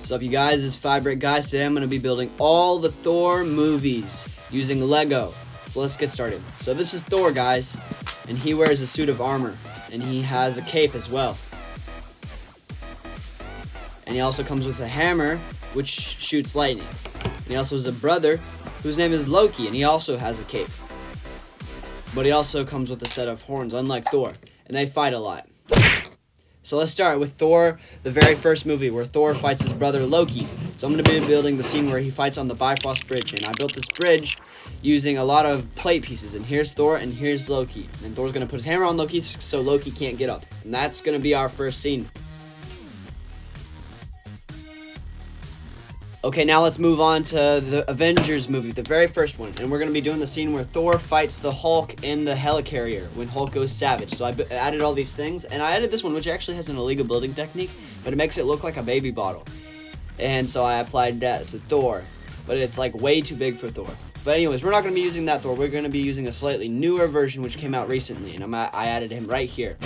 What's up, you guys? It's 5Brick Guys. Today I'm going to be building all the Thor movies using Lego. So let's get started. So this is Thor, guys, and he wears a suit of armor, and he has a cape as well. And he also comes with a hammer, which shoots lightning. And he also has a brother, whose name is Loki, and he also has a cape. But he also comes with a set of horns, unlike Thor, and they fight a lot. So let's start with Thor, the very first movie, where Thor fights his brother Loki. So I'm going to be building the scene where he fights on the Bifrost Bridge, and I built this bridge using a lot of plate pieces. And here's Thor, and here's Loki. And Thor's going to put his hammer on Loki so Loki can't get up. And that's going to be our first scene. Okay, now let's move on to the Avengers movie, the very first one. And we're going to be doing the scene where Thor fights the Hulk in the helicarrier when Hulk goes savage. So I added all these things, and I added this one, which actually has an illegal building technique, but it makes it look like a baby bottle. And so I applied that to Thor, but it's like way too big for Thor. But anyways, we're not going to be using that Thor. We're going to be using a slightly newer version, which came out recently, and I added him right here.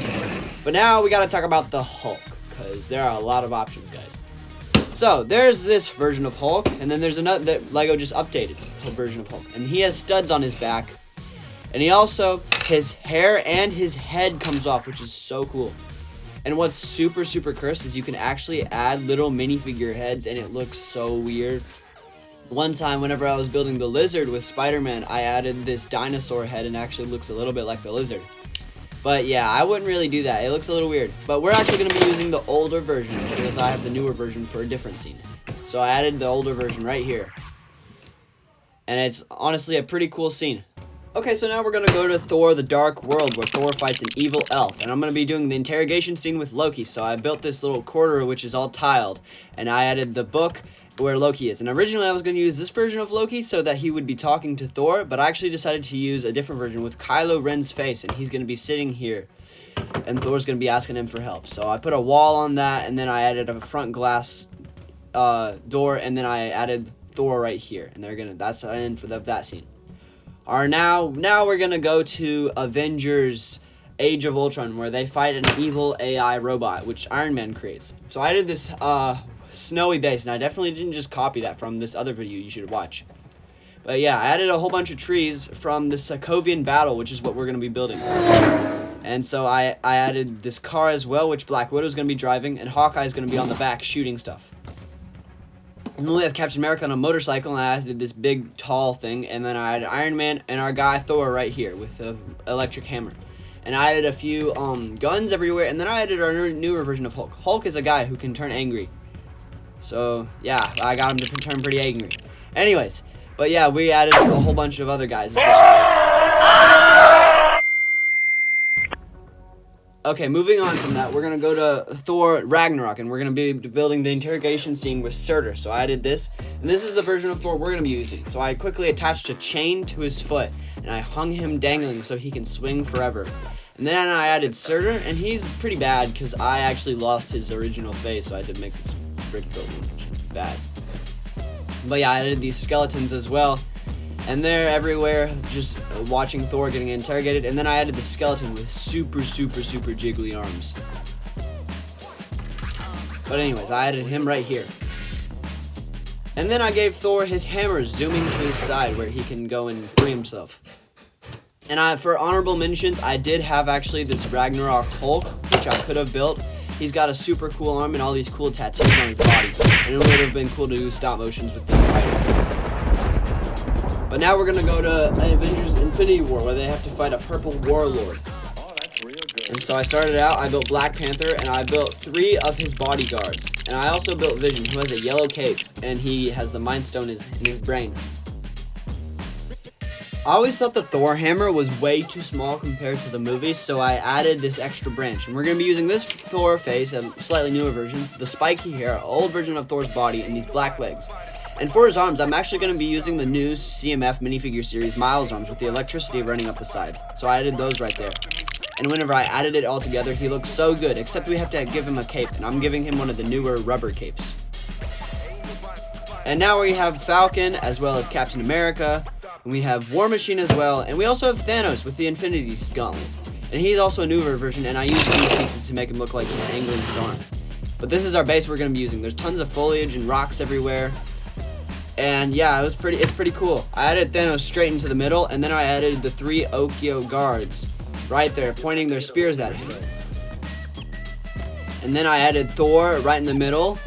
But now we got to talk about the Hulk, because there are a lot of options, guys. So, there's this version of Hulk, and then there's another that Lego just updated version of Hulk. And he has studs on his back. And he also, his hair and his head comes off, which is so cool. And what's super, super cursed is you can actually add little minifigure heads, and it looks so weird. One time, whenever I was building the lizard with Spider-Man, I added this dinosaur head, and it actually looks a little bit like the lizard. But yeah, I wouldn't really do that. It looks a little weird. But we're actually going to be using the older version because I have the newer version for a different scene. So I added the older version right here. And it's honestly a pretty cool scene. Okay, so now we're going to go to Thor the Dark World where Thor fights an evil elf. And I'm going to be doing the interrogation scene with Loki. So I built this little corridor which is all tiled. And I added the book where Loki is. And originally I was going to use this version of Loki so that he would be talking to Thor, but I actually decided to use a different version with Kylo Ren's face, and he's going to be sitting here, and Thor's going to be asking him for help. So I put a wall on that, and then I added a front glass door, and then I added Thor right here, and that's the end for that scene. Alright, now we're going to go to Avengers Age of Ultron, where they fight an evil AI robot, which Iron Man creates. So I did this snowy base, and I definitely didn't just copy that from this other video you should watch. But yeah, I added a whole bunch of trees from the Sokovian battle, which is what we're going to be building. And so I added this car as well, which Black Widow's going to be driving, and Hawkeye's going to be on the back shooting stuff. And then we have Captain America on a motorcycle, and I added this big tall thing, and then I added Iron Man and our guy Thor right here with the electric hammer. And I added a few guns everywhere, and then I added our newer version of Hulk. Hulk is a guy who can turn angry. So, yeah, I got him to turn pretty angry. Anyways, but yeah, we added a whole bunch of other guys as well. Okay, moving on from that, we're going to go to Thor Rangnarok, and we're going to be building the interrogation scene with Surtur. So I added this, and this is the version of Thor we're going to be using. So I quickly attached a chain to his foot, and I hung him dangling so he can swing forever. And then I added Surtur, and he's pretty bad because I actually lost his original face, so I had to make this brick building, which is bad. But yeah, I added these skeletons as well, and they're everywhere just watching Thor getting interrogated. And then I added the skeleton with super, super, super jiggly arms. But anyways, I added him right here. And then I gave Thor his hammer zooming to his side where he can go and free himself. And for honorable mentions, I did have actually this Ragnarok Hulk, which I could have built. He's got a super cool arm and all these cool tattoos on his body. And it would have been cool to do stop motions with them fighting. But now we're going to go to Avengers Infinity War, where they have to fight a purple warlord. And so I started out, I built Black Panther, and I built 3 of his bodyguards. And I also built Vision, who has a yellow cape, and he has the Mind Stone in his brain. I always thought the Thor hammer was way too small compared to the movie, so I added this extra branch. And we're going to be using this Thor face, slightly newer versions, the spiky hair, old version of Thor's body, and these black legs. And for his arms, I'm actually going to be using the new CMF minifigure series Miles arms with the electricity running up the side. So I added those right there. And whenever I added it all together, he looks so good, except we have to give him a cape, and I'm giving him one of the newer rubber capes. And now we have Falcon, as well as Captain America. And we have War Machine as well, and we also have Thanos with the Infinity Gauntlet. And he's also a newer version, and I used these pieces to make him look like he's angling his arm. But this is our base we're gonna be using. There's tons of foliage and rocks everywhere. And yeah, it's pretty cool. I added Thanos straight into the middle, and then I added the 3 Okio guards right there, pointing their spears at him. And then I added Thor right in the middle,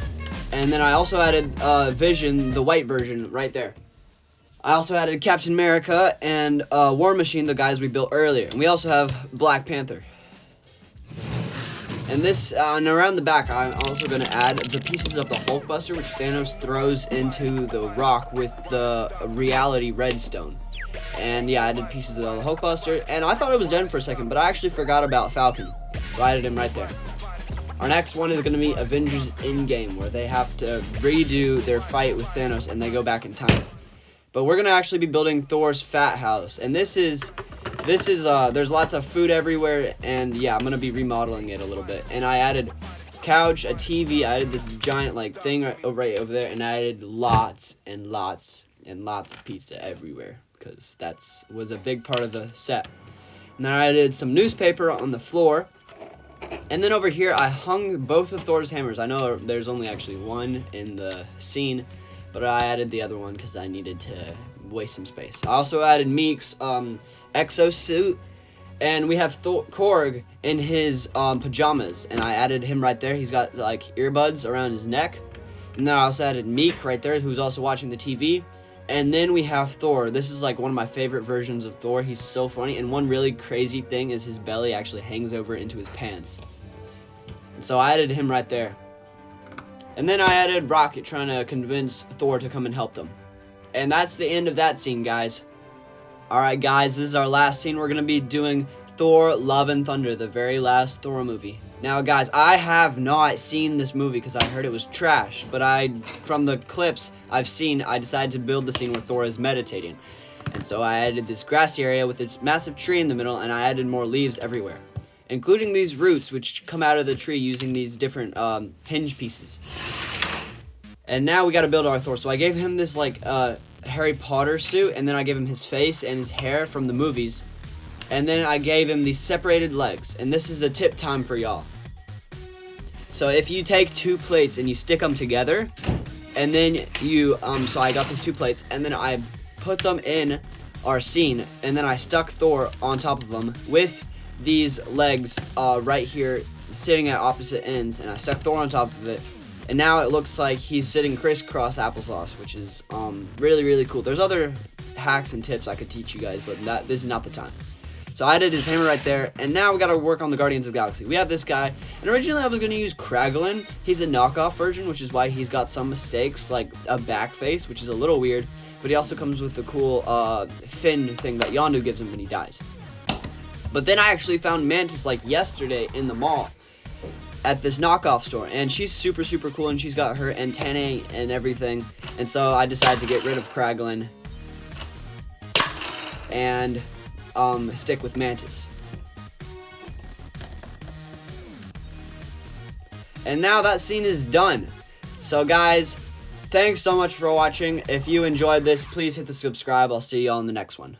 and then I also added Vision, the white version, right there. I also added Captain America and War Machine, the guys we built earlier. And we also have Black Panther. And this, and around the back, I'm also going to add the pieces of the Hulkbuster, which Thanos throws into the rock with the reality redstone. And yeah, I added pieces of the Hulkbuster, and I thought it was done for a second, but I actually forgot about Falcon, so I added him right there. Our next one is going to be Avengers Endgame, where they have to redo their fight with Thanos, and they go back in time. But we're going to actually be building Thor's fat house, and this is there's lots of food everywhere, and yeah, I'm going to be remodeling it a little bit. And I added couch, a TV, I added this giant like thing right over there, and I added lots and lots and lots of pizza everywhere, because that was a big part of the set. And then I added some newspaper on the floor, and then over here I hung both of Thor's hammers. I know there's only actually one in the scene, but I added the other one because I needed to waste some space. I also added Meek's exosuit, and we have Korg in his pajamas, and I added him right there. He's got like earbuds around his neck. And then I also added Meek right there, who's also watching the TV. And then we have Thor. This is like one of my favorite versions of Thor. He's so funny, and one really crazy thing is his belly actually hangs over into his pants. And so I added him right there. And then I added Rocket trying to convince Thor to come and help them. And that's the end of that scene, guys. Alright guys, this is our last scene. We're going to be doing Thor Love and Thunder, the very last Thor movie. Now guys, I have not seen this movie because I heard it was trash, but from the clips I've seen, I decided to build the scene where Thor is meditating. And so I added this grassy area with this massive tree in the middle, and I added more leaves everywhere, including these roots which come out of the tree using these different hinge pieces. And now we got to build our Thor. So I gave him this like Harry Potter suit, and then I gave him his face and his hair from the movies, and then I gave him these separated legs. And this is a tip time for y'all. So if you take 2 plates and you stick them together, and then you so I got these 2 plates, and then I put them in our scene, and then I stuck Thor on top of them with these legs right here sitting at opposite ends, and I stuck Thor on top of it. And now it looks like he's sitting crisscross applesauce, which is really, really cool. There's other hacks and tips I could teach you guys, but this is not the time. So I did his hammer right there, and now we got to work on the Guardians of the Galaxy. We have this guy, and originally I was going to use Kraglin. He's a knockoff version, which is why he's got some mistakes, like a back face, which is a little weird, but he also comes with the cool fin thing that Yondu gives him when he dies. But then I actually found Mantis like yesterday in the mall at this knockoff store, and she's super, super cool, and she's got her antennae and everything, and so I decided to get rid of Kraglin and stick with Mantis. And now that scene is done. So guys, thanks so much for watching. If you enjoyed this, please hit the subscribe. I'll see you all in the next one.